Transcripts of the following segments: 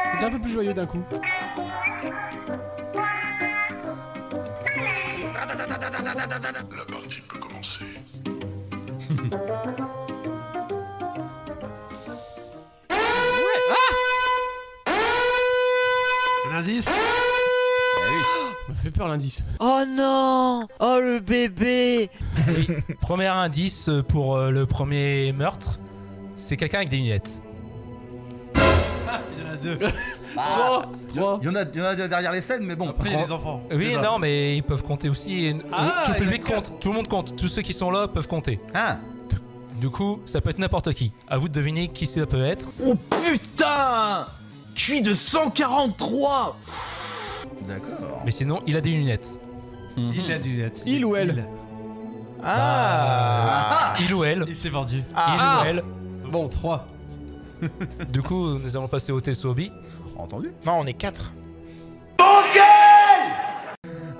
C'est déjà un peu plus joyeux d'un coup. La partie peut commencer. L'indice. Me fait peur l'indice. Oh non! Oh le bébé! Oui. Premier indice pour le premier meurtre, c'est quelqu'un avec des lunettes. Il y en a deux. Bah, Trois. il y en a derrière les scènes, mais bon. Après il y a les enfants. Oui, ça. non, mais ils peuvent compter aussi. Et Ah, tout le il y public en a compte, tout le monde compte. Tous ceux qui sont là peuvent compter. Ah, Du coup, ça peut être n'importe qui. À vous de deviner qui ça peut être. Oh putain! QI de 143! d'accord. Mais sinon, il a des lunettes. Il a du net. Il ou elle? Ah. Il ou elle. Il s'est vendu. Il ou elle. Bon, 3. Du coup, nous allons passer au TSOB. Entendu. Non, on est 4.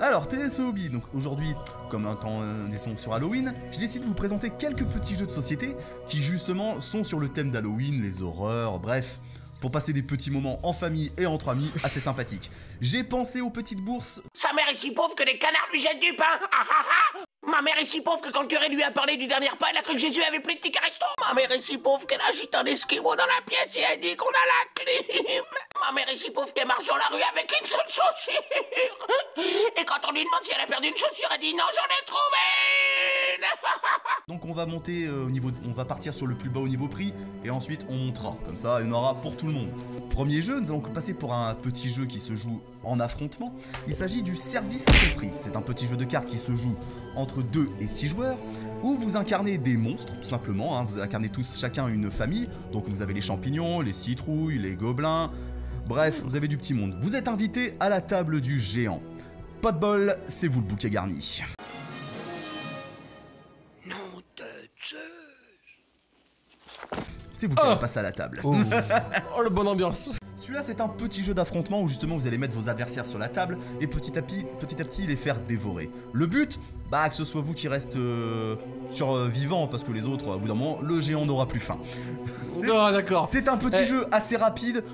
Alors, TSOB, donc aujourd'hui, comme un temps des sons sur Halloween, je décide de vous présenter quelques petits jeux de société qui justement sont sur le thème d'Halloween, les horreurs, bref, pour passer des petits moments en famille et entre amis assez sympathiques. J'ai pensé aux petites bourses. Sa mère est si pauvre que les canards lui jettent du pain. Ah, ah, ah. Ma mère est si pauvre que quand le curé lui a parlé du dernier repas, elle a cru que Jésus avait pris le ticket resto. Ma mère est si pauvre qu'elle agite un esquimau dans la pièce et elle dit qu'on a la clim. Ma mère est si pauvre qu'elle marche dans la rue avec une seule chaussure. Et quand on lui demande si elle a perdu une chaussure, elle dit non, j'en ai trouvé une. Donc on va monter au niveau, on va partir sur le plus bas au niveau prix et ensuite on montera. Comme ça, il y en aura pour tout le monde. Premier jeu, nous allons passer pour un petit jeu qui se joue en affrontement. Il s'agit du service compris. C'est un petit jeu de cartes qui se joue entre 2 et 6 joueurs où vous incarnez des monstres, tout simplement. Hein. Vous incarnez tous chacun une famille. Donc vous avez les champignons, les citrouilles, les gobelins. Bref, vous avez du petit monde. Vous êtes invité à la table du géant. Pas de bol, c'est vous le bouquet garni. C'est vous qui allez passer à la table. Oh, la bonne ambiance. Celui-là, c'est un petit jeu d'affrontement où justement vous allez mettre vos adversaires sur la table et petit à petit les faire dévorer. Le but, bah que ce soit vous qui reste vivant parce que les autres, au bout d'un moment, le géant n'aura plus faim. Oh, d'accord. C'est un petit jeu assez rapide.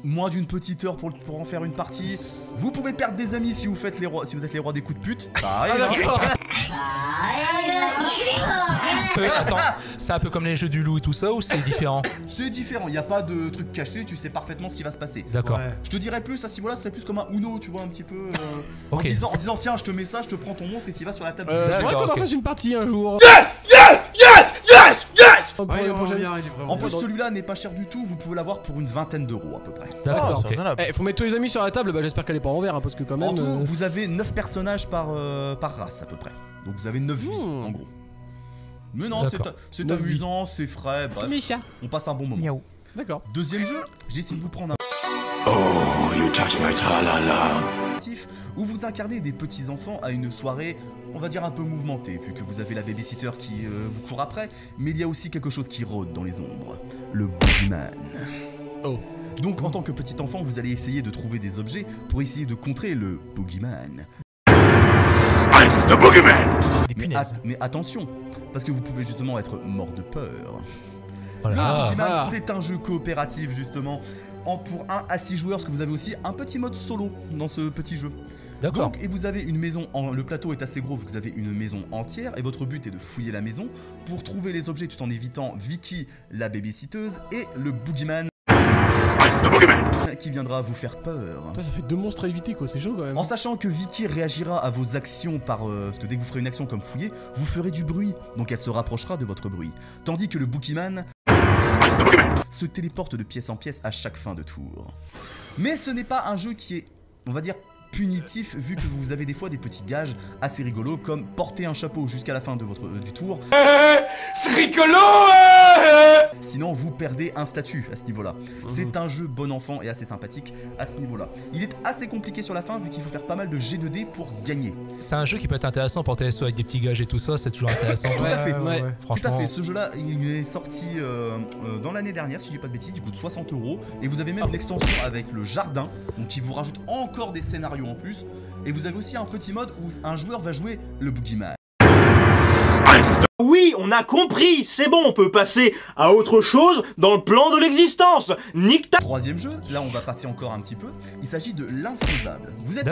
Moins d'une petite heure pour en faire une partie. Vous pouvez perdre des amis si vous êtes les rois des coups de pute. Ça arrive, hein. Attends, c'est un peu comme les jeux du loup et tout ça ou c'est différent? C'est différent, il n'y a pas de truc caché, tu sais parfaitement ce qui va se passer. D'accord. Ouais. Je te dirais plus, à ce niveau-là, ce serait plus comme un Uno, tu vois, un petit peu. Ok. En disant, tiens, je te mets ça, je te prends ton monstre et tu vas sur la table. Faudrait D'accord, qu'on en ok. fasse une partie un jour. Pour Ouais, les on prochaines- vient, il est vraiment En plus, bien. celui-là n'est pas cher du tout, vous pouvez l'avoir pour une vingtaine d'euros à peu près. D'accord, c'est ok. raisonnable. Eh, faut mettre tous les amis sur la table, bah j'espère qu'elle est pas en vert, hein, parce que quand même. En tout, vous avez 9 personnages par race à peu près. Donc vous avez 9 vies en gros. Mais non, D'accord. c'est 9 vies. amusant, c'est frais, bref, Micha. on passe un bon moment. Miaou. D'accord. Deuxième jeu, je décide de vous prendre un Oh, you touch my tra-la-la. actif où vous incarnez des petits enfants à une soirée, on va dire un peu mouvementée, vu que vous avez la babysitter qui vous court après, mais il y a aussi quelque chose qui rôde dans les ombres, le boogeyman. Oh. Donc en tant que petit enfant, vous allez essayer de trouver des objets pour essayer de contrer le boogeyman. I'm the boogeyman. Des Mais, punaises. mais attention, parce que vous pouvez justement être mort de peur. Voilà. Le boogeyman, Ah. c'est un jeu coopératif justement, pour 1 à 6 joueurs, parce que vous avez aussi un petit mode solo dans ce petit jeu. D'accord. Donc, et vous avez une maison, le plateau est assez gros, vous avez une maison entière, et votre but est de fouiller la maison pour trouver les objets tout en évitant Vicky, la babysitteuse, et le boogeyman I'm the boogeyman. qui viendra vous faire peur. Putain, ça fait 2 monstres à éviter quoi, c'est chaud quand même. En sachant que Vicky réagira à vos actions parce que dès que vous ferez une action comme fouiller, vous ferez du bruit, donc elle se rapprochera de votre bruit. Tandis que le boogeyman se téléporte de pièce en pièce à chaque fin de tour. Mais ce n'est pas un jeu qui est, on va dire, punitif, vu que vous avez des fois des petits gages assez rigolos, comme porter un chapeau jusqu'à la fin de du tour. C'est rigolo. Sinon, vous perdez un statut à ce niveau-là. C'est un jeu bon enfant et assez sympathique à ce niveau-là. Il est assez compliqué sur la fin, vu qu'il faut faire pas mal de G de dés pour gagner. C'est un jeu qui peut être intéressant pour TSO avec des petits gages et tout ça, c'est toujours intéressant. Tout à fait. Ouais. Tout à Franchement. fait, ce jeu-là, il est sorti dans l'année dernière, si je dis pas de bêtises, il coûte 60 €. Et vous avez même l'extension avec le jardin, donc qui vous rajoute encore des scénarios en plus. Et vous avez aussi un petit mode où un joueur va jouer le boogeyman. Oui, on a compris, c'est bon, on peut passer à autre chose dans le plan de l'existence. Nique ta... Troisième jeu, là on va passer encore un petit peu. Il s'agit de l'Insauvable. Vous êtes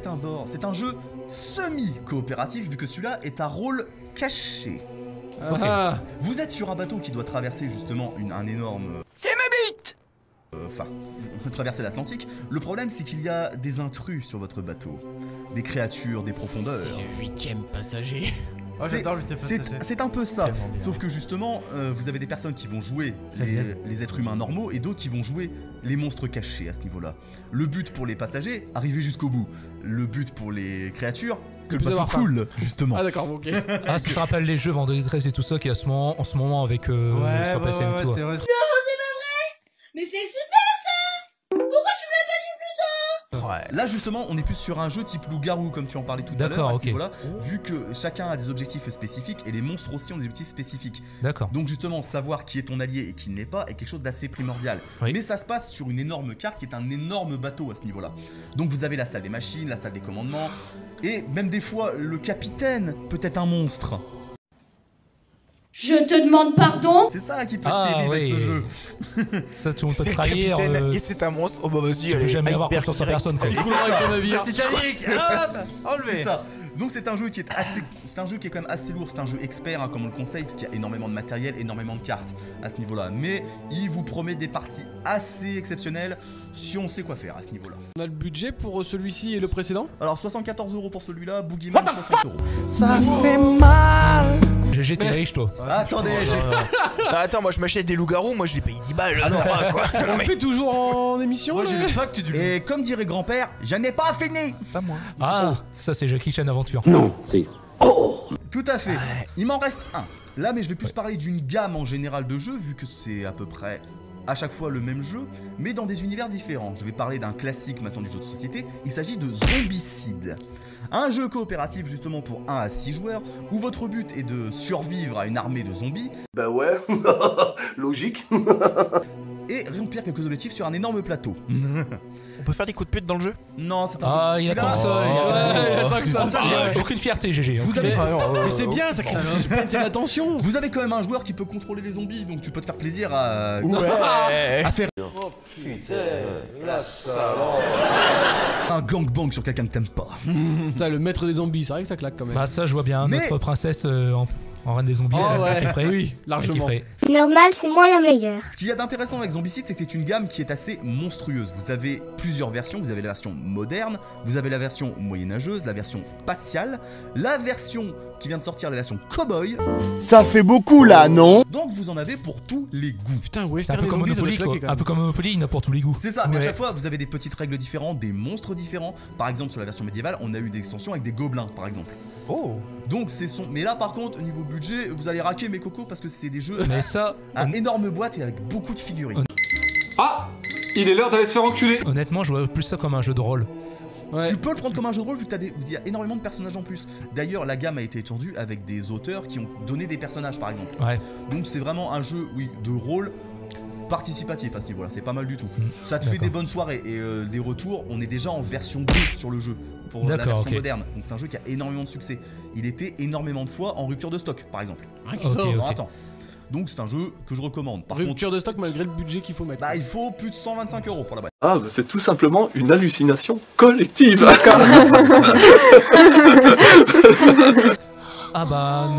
à bord. C'est un jeu semi-coopératif vu que celui-là est à rôle caché. Ah. Vous êtes sur un bateau qui doit traverser justement un énorme... C'est ma bite. Enfin, traverser l'Atlantique. Le problème c'est qu'il y a des intrus sur votre bateau. Des créatures, des profondeurs. C'est le 8ème passager. Oh, j'adore le c'est un peu ça, sauf que justement, vous avez des personnes qui vont jouer les êtres humains normaux et d'autres qui vont jouer les monstres cachés à ce niveau-là. Le but pour les passagers, arriver jusqu'au bout. Le but pour les créatures, que le bateau coule, justement. Ah d'accord, ok. Ah, ça se rappelle les jeux Vendredi 13 et tout ça qui est en ce moment avec sur PSN et tout. Non, c'est pas vrai. Mais c'est super ça. Pourquoi tu me l'as pas dit plus tôt? Là justement on est plus sur un jeu type loup-garou comme tu en parlais tout à l'heure à ce niveau-là, vu que chacun a des objectifs spécifiques et les monstres aussi ont des objectifs spécifiques. D'accord. Donc justement savoir qui est ton allié et qui ne l'est pas est quelque chose d'assez primordial. Mais ça se passe sur une énorme carte qui est un énorme bateau à ce niveau-là. Donc vous avez la salle des machines, la salle des commandements et même des fois le capitaine peut être un monstre. Je te demande pardon. C'est ça qui peut être terrible avec ce jeu. Ça, tout le monde peut trahir. Et c'est un monstre. Oh bah vas-y, tu peux jamais avoir confiance en personne. Il coulera avec son navire. Titanic. Hop, enlevé. C'est ça. Donc c'est un jeu qui est assez, c'est un jeu qui est quand même assez lourd. C'est un jeu expert hein, comme on le conseille parce qu'il y a énormément de matériel, énormément de cartes à ce niveau-là. Mais il vous promet des parties assez exceptionnelles si on sait quoi faire à ce niveau-là. On a le budget pour celui-ci et le précédent. Alors 74 € pour celui-là, Boogeyman 60 €. Ça fait mal. GG, t'es riche toi. Attendez, attends, moi je m'achète des loups-garous, moi je les paye 10 balles. Ça va, quoi. On le fait toujours en émission. Moi j'ai le pacte du loup. Et comme dirait grand-père, je n'ai pas fini. Pas moi. Ah, ça c'est Jackie Chan Aventure. Non, c'est... Tout à fait. Il m'en reste un. Là, mais je vais plus parler d'une gamme en général de jeux, vu que c'est à peu près à chaque fois le même jeu, mais dans des univers différents. Je vais parler d'un classique maintenant du jeu de société. Il s'agit de Zombicide. Un jeu coopératif justement pour 1 à 6 joueurs, où votre but est de survivre à une armée de zombies. Bah ouais, logique. Et remplir quelques objectifs sur un énorme plateau. On peut faire des coups de pute dans le jeu? Non, c'est un jeu. Ah, il attend ça. Il attend que ça. Aucune fierté, GG. Mais c'est bien, ça crée du suspense et de l'attention. Vous avez quand même un joueur qui peut contrôler les zombies, donc tu peux te faire plaisir à... Ouais. à faire... Oh putain, la salope. un gangbang sur quelqu'un que t'aimes pas. Putain, le maître des zombies, c'est vrai que ça claque quand même. Bah ça, je vois bien Mais... notre princesse en reine des zombies. Oh ouais, qui est prêt. oui, largement. C'est normal, c'est moi la meilleure. Ce qu'il y a d'intéressant avec Zombicide, c'est que c'est une gamme qui est assez monstrueuse. Vous avez plusieurs versions, vous avez la version moderne, vous avez la version moyenâgeuse, la version spatiale, la version qui vient de sortir, la version cowboy. Ça fait beaucoup là, non? Donc vous en avez pour tous les goûts. Putain, ouais, c'est un peu comme Monopoly, quoi. Un peu comme Monopoly, il y en a pour tous les goûts. C'est ça, mais à chaque fois vous avez des petites règles différentes, des monstres différents. Par exemple, sur la version médiévale, on a eu des extensions avec des gobelins, par exemple. Oh. Donc c'est son. Mais là, par contre, au niveau budget, vous allez raquer mes cocos parce que c'est des jeux mais ça, à énorme boîte et avec beaucoup de figurines. Ah, il est l'heure d'aller se faire enculer. Honnêtement, je vois plus ça comme un jeu de rôle. Ouais. Tu peux le prendre comme un jeu de rôle vu que il y a énormément de personnages en plus. D'ailleurs, la gamme a été étendue avec des auteurs qui ont donné des personnages, par exemple. Ouais. Donc c'est vraiment un jeu, oui, de rôle participatif à ce niveau-là. C'est pas mal du tout. Ça te fait des bonnes soirées et des retours. On est déjà en version 2 sur le jeu pour la version moderne. Donc c'est un jeu qui a énormément de succès. Il était énormément de fois en rupture de stock, par exemple. Attends. Donc c'est un jeu que je recommande. Par rupture de stock malgré le budget qu'il faut mettre. Bah il faut plus de 125 € pour la boîte. Ah bah c'est tout simplement une hallucination collective. Ah bah...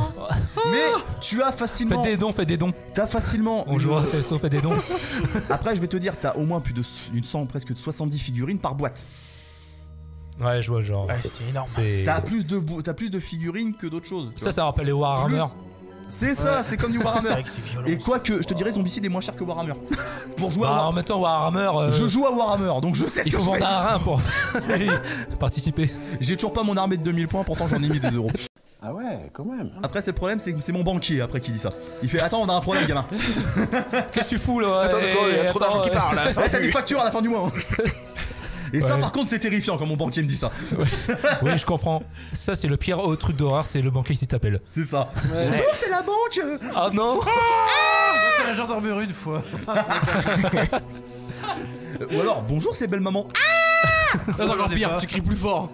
Mais tu as facilement... Faites des dons. T'as facilement... Bonjour, Telso, faites des dons. Après je vais te dire, t'as au moins plus de presque de 70 figurines par boîte. Ouais, je vois genre... Ouais, c'est énorme. T'as plus de figurines que d'autres choses. Ça rappelle les Warhammer. C'est ça, c'est comme du Warhammer. Et quoique, je te dirais, Zombicide est moins cher que Warhammer. Pour jouer en même temps, Warhammer... Je joue à Warhammer, donc je sais ce que je fais. Il faut vendre un rein pour participer. J'ai toujours pas mon armée de 2000 points, pourtant j'en ai mis 2 €. Ah ouais, quand même. Après, c'est le problème, c'est que c'est mon banquier après qui dit ça. Il fait, attends, on a un problème, gamin. Qu'est-ce que tu fous là? Attends, il y a trop d'argent qui parle. T'as des factures à la fin du mois. Et ça, par contre, c'est terrifiant quand mon banquier me dit ça. Oui, je comprends. Ça, c'est le pire truc d'horreur, c'est le banquier qui t'appelle. C'est ça. Bonjour, c'est la banque. Ah non. C'est la gendarmerie une fois. Ou alors, bonjour, c'est belle maman. C'est encore pire, tu cries plus fort.